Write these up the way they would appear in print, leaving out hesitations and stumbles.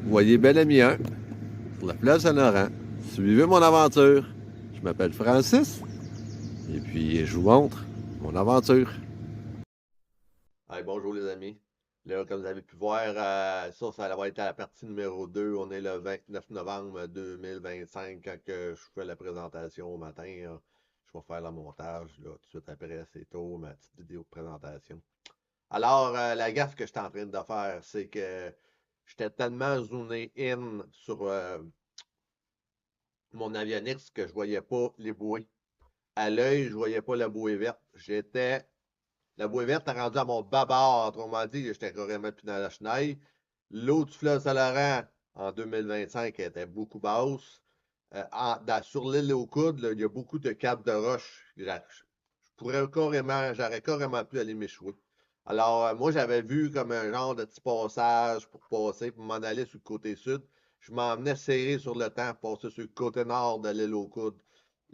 voyez Bel-Ami 1, sur la place Saint-Laurent. Suivez mon aventure. Je m'appelle Francis, et puis je vous montre mon aventure. Hey, bonjour les amis. Là, comme vous avez pu voir, ça va être à la partie numéro 2. On est le 29 novembre 2025 quand je fais la présentation au matin. Là. Je vais faire le montage là, tout de suite après, c'est tôt, ma petite vidéo de présentation. Alors, la gaffe que j'étais en train de faire, c'est que j'étais tellement zoomé in sur mon avionnix que je voyais pas les bouées. À l'œil, je voyais pas la bouée verte. La bouée verte est rendue à mon bâbord. Autrement dit, j'étais carrément plus dans la chenille. L'eau du fleuve Saint-Laurent en 2025 était beaucoup basse. Sur l'île aux Coudes, là, il y a beaucoup de caps de roche. J'aurais carrément pu aller m'échouer. Alors, moi, j'avais vu comme un genre de petit passage pour passer, pour m'en aller sur le côté sud. Je m'emmenais serré sur le temps pour passer sur le côté nord de l'île aux Coudes.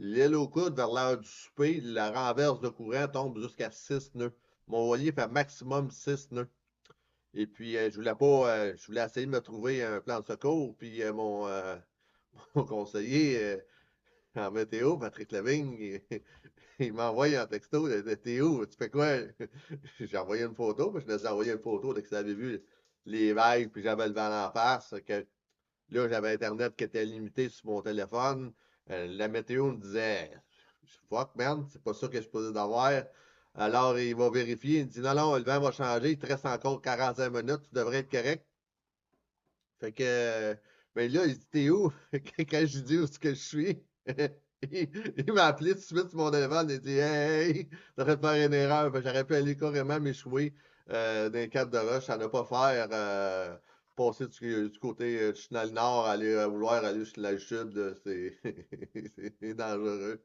L'île aux Coudes, vers l'heure du souper, la renverse de courant tombe jusqu'à 6 nœuds. Mon voilier fait maximum 6 nœuds. Et puis, je voulais essayer de me trouver un plan de secours. Puis, mon conseiller en météo, Patrick Lavigne, il m'a envoyé un texto de Théo, tu fais quoi? J'ai envoyé une photo, mais je lui ai envoyé une photo dès que j'avais vu les vagues, puis j'avais le vent en face. Que, là, j'avais Internet qui était limité sur mon téléphone. La météo me disait fuck man, c'est pas ça que je posais d'avoir. Alors, il va vérifier, il me dit non, le vent va changer, il te reste encore 45 minutes, tu devrais être correct. Fait que, ben là, il dit t'es où? Quand je lui dis où est-ce que je suis, il m'a appelé tout de suite sur mon téléphone, il dit hey, t'aurais pu faire une erreur, j'aurais pu aller carrément m'échouer dans les caps de roche, à ne pas faire. Passer du côté du chenal nord, vouloir aller sur la sud, c'est dangereux.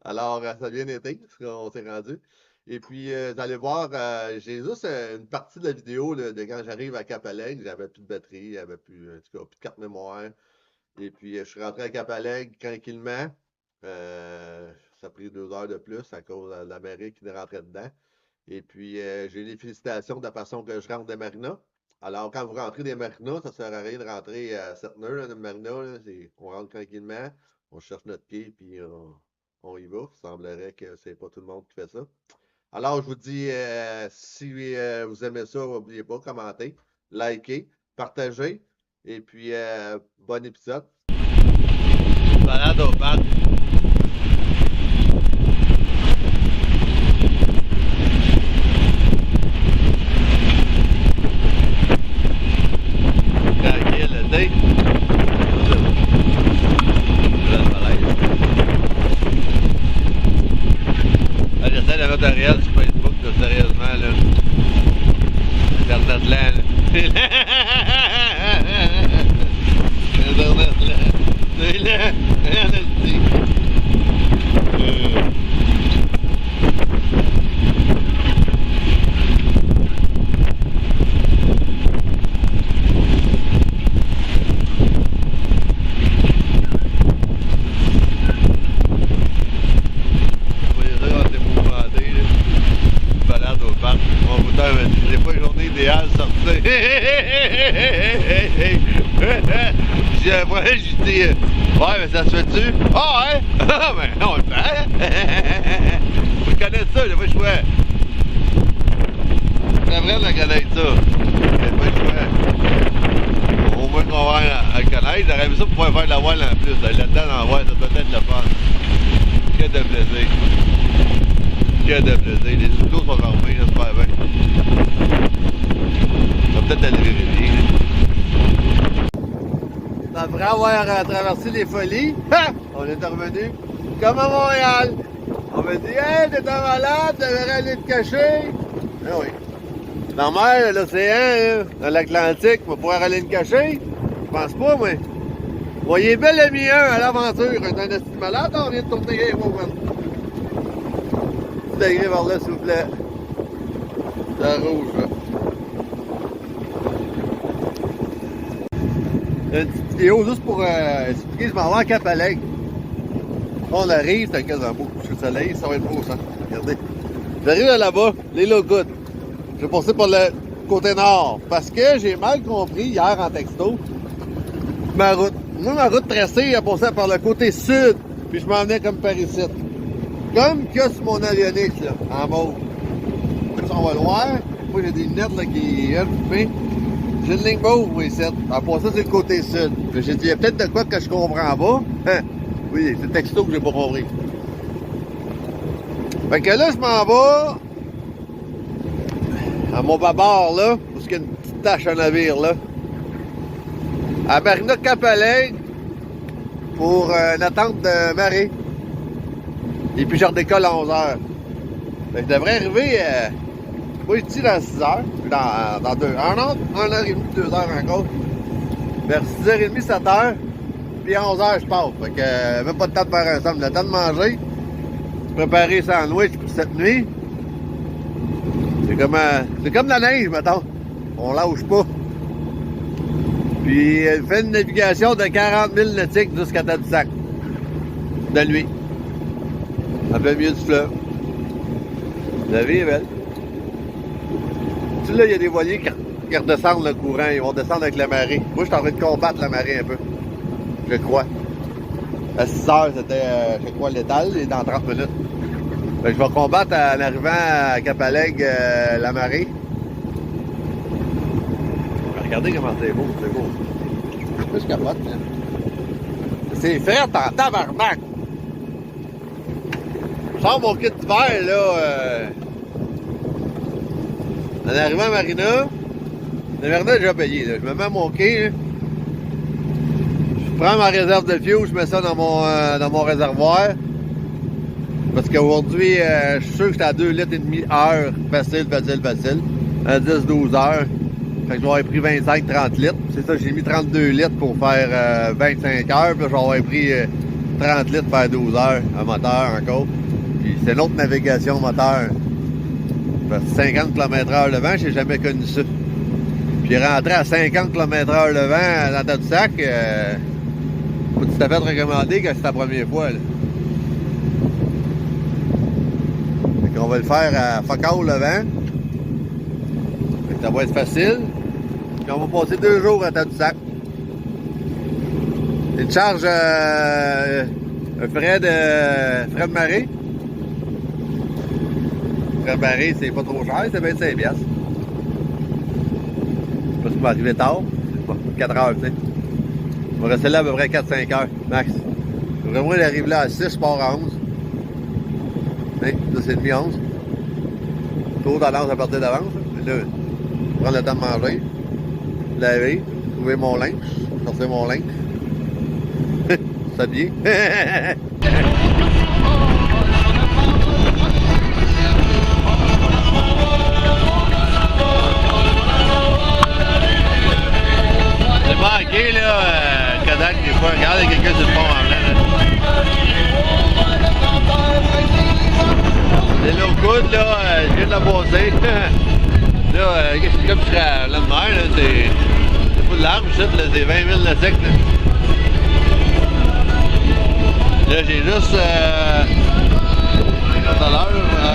Alors, ça a bien été, on s'est rendu. Et puis, vous allez voir, j'ai juste une partie de la vidéo là, de quand j'arrive à Cap-Alegre. J'avais plus de batterie, j'avais plus, en tout cas, plus de carte mémoire. Et puis, je suis rentré à Cap-Alegre tranquillement. Ça a pris 2 heures de plus à cause de la marée qui est rentrée dedans. Et puis, j'ai les félicitations de la façon que je rentre des marinas. Alors, quand vous rentrez des marinas, ça ne sert à rien de rentrer à 7 nœuds dans le marina. Là, on rentre tranquillement, on cherche notre quai, puis on y va. Il semblerait que c'est pas tout le monde qui fait ça. Alors, je vous dis, si vous aimez ça, n'oubliez pas, commentez, likez, partagez. Et puis, bon épisode. Balade au parc. J'essaie de mettre un réel sur Facebook, là, sérieusement, là. Internet là. Internet là. C'est là. Rien à le dire. C'est pas une journée idéale de sortir. J'ai dit, ouais, mais ça se fait-tu? Ah, ouais? Ah, ben, on le fait. Vous connaissez ça, j'ai pas le choix. C'est vrai de la connaître, ça. J'ai pas le choix. Au moins qu'on va à connaître, j'aurais aimé ça pour pouvoir faire de la voile en plus. Là-dedans, dans la voile, ça peut être le fun. Que de plaisir. Que de plaisir. Les autos sont fermés, j'espère bien. On va peut-être aller vérifier. Après avoir traversé les folies, on est revenu comme à Montréal. On m'a dit, hey, t'es un malade, tu devrais aller te cacher. Ah oui. Dans la mer, l'océan, dans l'Atlantique, on va pouvoir aller me cacher. Je pense pas, moi. Voyez Bel-Ami 1 à l'aventure. Un estime malade, on vient de tourner les roues, man. Petit degré vers là, s'il vous plaît. C'est rouge, là. Une petite vidéo juste pour expliquer, je m'en vais à Cap-Alegre. On arrive, c'est quasiment beau coucher de soleil, ça va être beau ça. Regardez. J'arrive là-bas, l'île aux Coudes. Je vais passer par le côté nord. Parce que j'ai mal compris hier en texto ma route. Moi, ma route tracée, elle passait par le côté sud, puis je m'en venais comme par ici. Comme qu'il y a sur mon avionique, là, en mauve. Ça, on va le voir. Moi, j'ai des lunettes là, qui viennent fumer. J'ai une ligne mauve, moi, ici. Elle passait sur le côté sud. Puis j'ai dit, il y a peut-être de quoi que je comprends pas. Hein? Oui, c'est le texto que j'ai pas compris. Fait que là, je m'en vais à mon babord, là, parce qu'il y a une petite tache à navire, là. À Marina Cap-Alegre pour une attente de marée. Et puis, je redécolle à 11h. Fait que je devrais arriver, moi, je dis dans 6h, dans 2 heures, 1h30, 2 heures encore. Vers 6h30, 7h, puis à 11h, je pars. Fait que même pas de temps de faire un somme. Le temps de manger, préparer un sandwich pour cette nuit. C'est comme la neige, mettons. On lâche pas. Puis, elle fait une navigation de 40 000 nautiques jusqu'à Tadoussac. De nuit. En plein milieu du fleuve. La vie est belle. Tu sais, là, il y a des voiliers qui redescendent le courant. Ils vont descendre avec la marée. Moi, je suis en train de combattre la marée un peu. Je crois. À 6 heures, c'était, je crois, l'étal. Et dans 30 minutes. Fait que je vais combattre en arrivant à Cap-Alegre la marée. Regardez comment c'est beau, c'est beau. Je capote, hein. C'est fait en tabarnak. Je sors mon kit d'hiver, là. En arrivant à Marina, la Marina est déjà payée, là. Je me mets à mon quai, là. Je prends ma réserve de fuel, je mets ça dans mon réservoir. Parce qu'aujourd'hui, je suis sûr que j'étais à 2 litres et demi heure. Facile. À 10-12 heures. Fait que je vais avoir pris 25-30 litres. C'est ça, j'ai mis 32 litres pour faire 25 heures. Puis là, je vais avoir pris 30 litres pour faire 12 heures à moteur encore. Puis c'est une autre navigation moteur. Parce que 50 km/h le vent, j'ai jamais connu ça. Puis rentrer à 50 km/h le vent dans Tadoussac, faut que tu t'as fait recommander que c'est ta première fois, là. Fait qu'on va le faire à Focal le vent. Fait que ça va être facile. Puis on va passer 2 jours à Tadoussac. Une charge un frais de marée. Frais de marée, c'est pas trop cher, c'est 25$. Je sais pas si on va arriver tard. 4 heures, tu sais. On va rester là à peu près 4-5 heures, max. Vraiment, il arrive là à 6, je pars à 11. Là, c'est demi 11. Tôt d'avance à partir d'avance. Là, prendre le temps de manger. Laver. Trouver mon linge. Sortir mon linge. S'habiller. C'est manqué, là, Kodak, des fois. Regarde, il y a quelqu'un sur le pont en blanc, là. C'est l'eau coude, là, je viens de la passer. Là, c'est comme si je serais à la mer, là, c'est pas de l'arbre, c'est 20 000 de sec, là. Là, j'ai juste, tout à l'heure, voilà.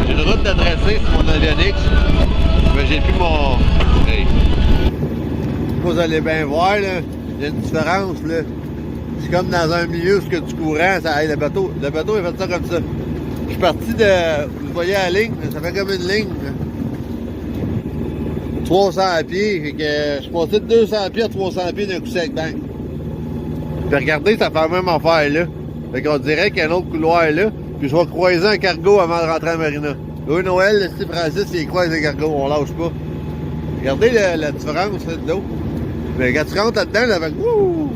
J'ai une route de tracé sur mon avionique, mais j'ai plus mon... Hey. Vous allez bien voir, là, il y a une différence, là. C'est comme dans un milieu où du courant, ça, hey, le bateau il fait ça comme ça. Je suis parti de... Vous voyez la ligne, ça fait comme une ligne, là. 300 à pied, fait que je suis passé de 200 pieds à 300 pieds d'un coup sec, bang. Puis regardez, ça fait la même affaire, là. Fait qu'on dirait qu'il y a un autre couloir, là. Puis je vais croiser un cargo avant de rentrer à Marina. Oui, Noël, le Steve Francis, il croise un cargo, on lâche pas. Regardez la différence, là, de l'eau. Mais quand tu rentres là-dedans, là, avec... Wouh!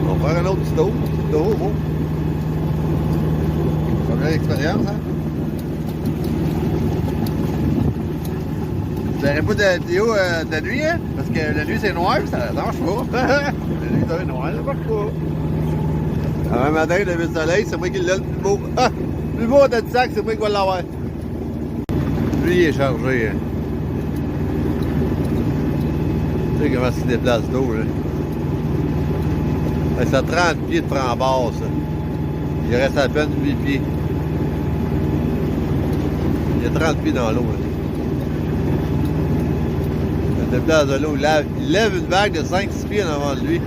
On va faire un autre petit tour. Bon. Ça fait l'expérience, hein? Vous n'aurez pas de vidéo de nuit, hein? Parce que la nuit c'est noir, ça marche pas. La nuit c'est noir, ça marche pas. Un matin, le lever de soleil, c'est moi qui l'ai le plus beau. Ah! Le plus beau de sac, c'est moi qui vais l'avoir. Lui, il est chargé. Hein. Tu sais comment il se déplace d'eau, là. C'est à 30 pieds de framboise, ça. Il reste à peine 8 pieds. Il y a 30 pieds dans l'eau. Il est dans l'eau. Il lève une vague de 5-6 pieds en avant de lui.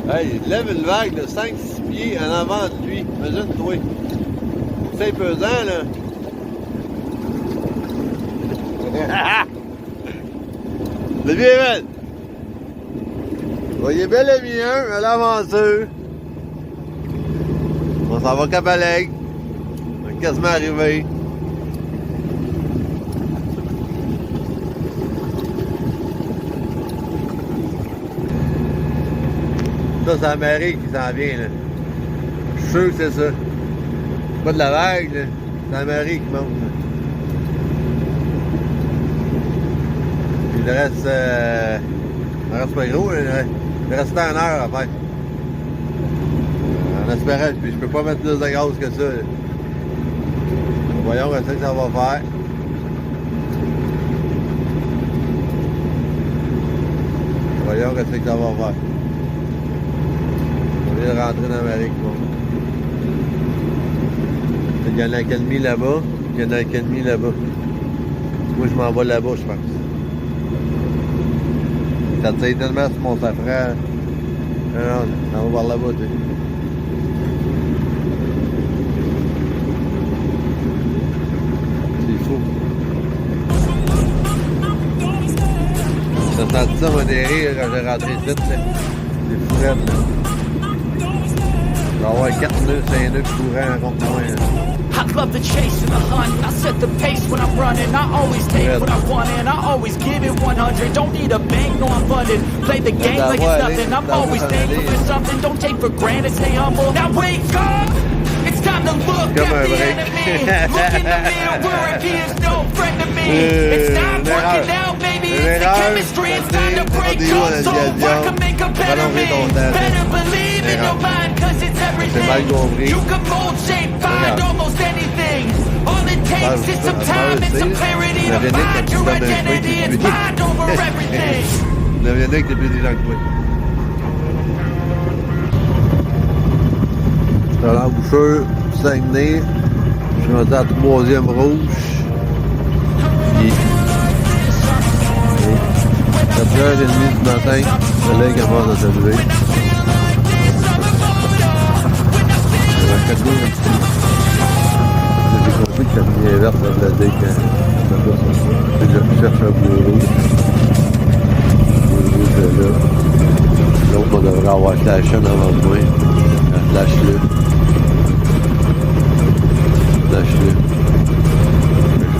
Hey, il lève une vague de 5-6 pieds en avant de lui. Imagine-toi. C'est pesant, là. Le vieux Evan. Voyez bel et bien à l'aventure. On s'en va Cap Alegre. On est quasiment arrivé. Ça, c'est la marée qui s'en vient, là. Je suis sûr que c'est ça. Pas de la vague, là. C'est la marée qui monte, là. Il reste... il reste pas gros, là. Il reste 1 heure à faire. En espérant, puis je peux pas mettre plus de gaz que ça, là. Voyons ce que ça va faire. Voyons ce que ça va faire. On vient de rentrer dans la marée qui monte. Il y en a l'académie là-bas, il y en a l'académie là-bas. Moi, je m'en vais là-bas, je pense. Ça tire tellement sur mon safran. Non, on va voir là-bas, tu sais. C'est fou. J'ai senti ça modéré quand j'ai rentré ici, là. C'est fou, là. Il va y avoir 4 nœuds, 5 nœuds courants contre moi. I love the chase and the hunt. I set the pace when I'm running. I always take what I want and I always give it 100. Don't need a bank, no I'm funded. Play the game like it's nothing. I'm always thankful for something. Don't take for granted, stay humble. Now wake up! It's time to look at the enemy. Look in the mirror if he is no friend to me. It's not working out, baby. It's the chemistry. It's time to break up so I can make a better me. Better believe in your mind, cause it's everything. You can mold, shape, find almost anything. All it takes is some time and some clarity to find your identity. It's mind over everything. Le Viennick depuis des gens que toi. Je suis à l'embouchure, Saguenay. Je suis rendu à la 3e rouge. Puis, 4h30 du matin, le soleil commence à se lever. J'ai compris que la lumière verte, ça veut dire que je cherche un bleu rouge. Le bleu rouge est là. Donc on devrait avoir la chaîne avant de moi. Lâche-le. Lâche-le.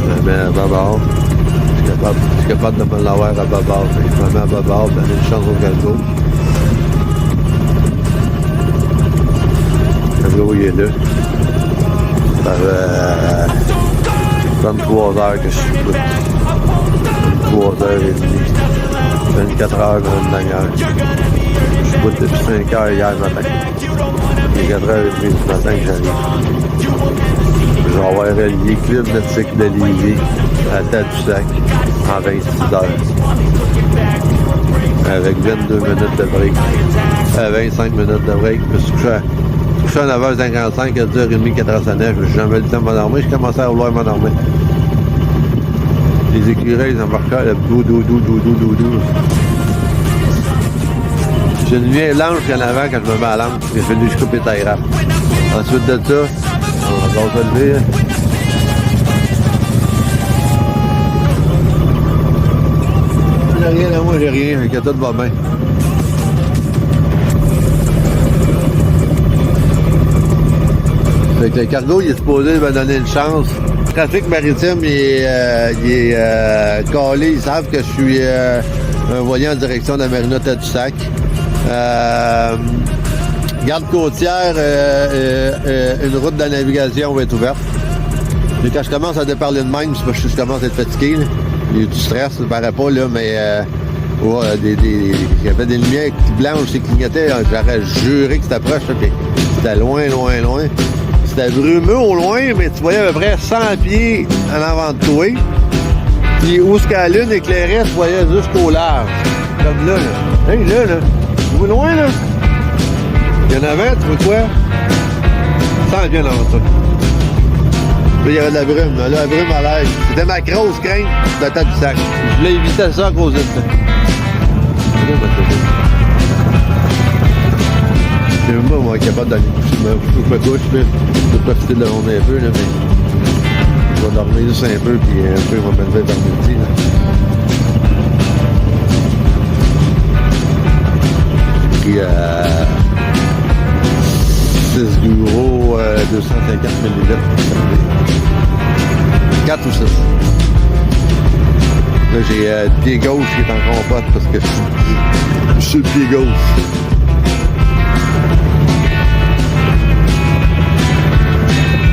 Je me mets à babard. Je suis capable de me l'avoir à babard. Je me mets à babard, donner une chance au galgo. Le galgo, il est là. Ça fait 23 heures que je suis là. 23h30. 24 heures, grande manière. Je suis bout depuis 5 heures hier matin. Il est 4h30 du matin que j'arrive. Je vais avoir relié Club Nautique de Lévis à Tadoussac en 26 heures. Avec 22 minutes de break. 25 minutes de break. Je me suis couché à 9h55, à 10h30, 4h sonnait. Je me suis jamais le temps de m'endormir. Je commençais à vouloir m'endormir. Les écureuils, ils embarquaient le dou. J'ai une vieille lampe en avant quand je me mets à la lampe. J'ai fallu que je coupe les tailles rap. Ensuite de ça, on va se lever. J'ai rien à moi, j'ai rien. Fait que tout va bien. Fait que le cargo, il est supposé me donner une chance. Le trafic maritime, il est calé. Ils savent que je suis un voilier en direction de la marina Tadoussac. Garde côtière, une route de navigation va être ouverte. Puis quand je commence à déparler de même, c'est parce que je commence à être fatigué. Là. Il y a du stress, ça ne paraît pas, là, mais il y avait des lumières blanches qui clignotaient. J'aurais juré que c'était proche, puis c'était loin, loin, loin. C'était brumeux au loin, mais tu voyais à peu près 100 pieds en avant de toi. Puis où ce que la lune éclairait, tu voyais jusqu'au large. Comme là, là. Hey, là. Tu vois loin, là? Il y en avait, tu vois quoi? 100 pieds en avant de toi. Là, il y avait de la brume. Là, la brume à l'air. C'était ma grosse crainte de la tête du sac. Je voulais éviter ça à cause de ça. Je sais même pas, moi, capable d'aller coucher. Je me couche, là. Je peux profiter de la journée un peu, là, mais je vais dormir juste un peu, puis un peu, je vais me lever vers midi, là. Puis, 6 bureaux, 250 ml. 4 ou 6. Là, j'ai le pied gauche qui est en compote parce que je suis le pied gauche.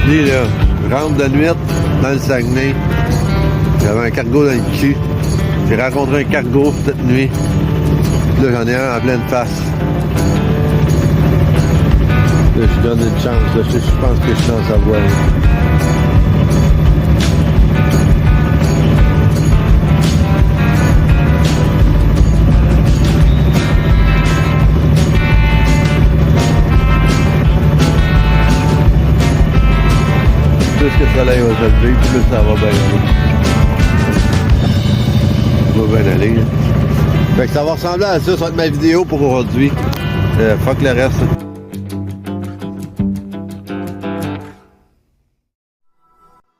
Puis là, je rentre de nuit dans le Saguenay. J'avais un cargo dans le cul. J'ai rencontré un cargo cette nuit. Puis là, j'en ai un en pleine face. Là, je donne une chance. Là, je pense que je suis dans sa voie. Plus que le soleil va se lever, plus ça va bien aller. Ça va bien aller. Fait que ça va ressembler à ça, ça va être ma vidéo pour aujourd'hui. Fuck le reste.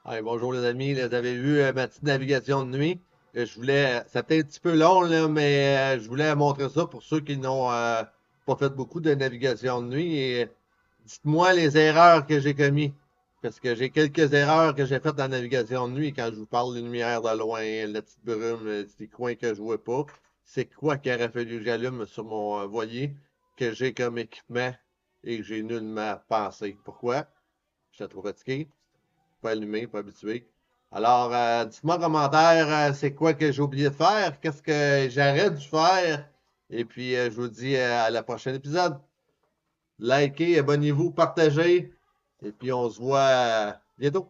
Hey, bonjour les amis, là, vous avez vu ma petite navigation de nuit. Je voulais, c'était un petit peu long là, mais je voulais montrer ça pour ceux qui n'ont pas fait beaucoup de navigation de nuit. Et dites-moi les erreurs que j'ai commises. Parce que j'ai quelques erreurs que j'ai faites dans la navigation de nuit quand je vous parle des lumières de loin, la petite brume, des coins que je vois pas. C'est quoi qu'il aurait fallu que j'allume sur mon voilier que j'ai comme équipement et que j'ai nullement pensé. Pourquoi? J'étais trop fatigué, pas allumé, pas habitué. Alors, dites-moi en commentaire, c'est quoi que j'ai oublié de faire, qu'est-ce que j'aurais dû faire. Et puis, je vous dis à la prochaine épisode. Likez, abonnez-vous, partagez. Et puis, on se voit bientôt.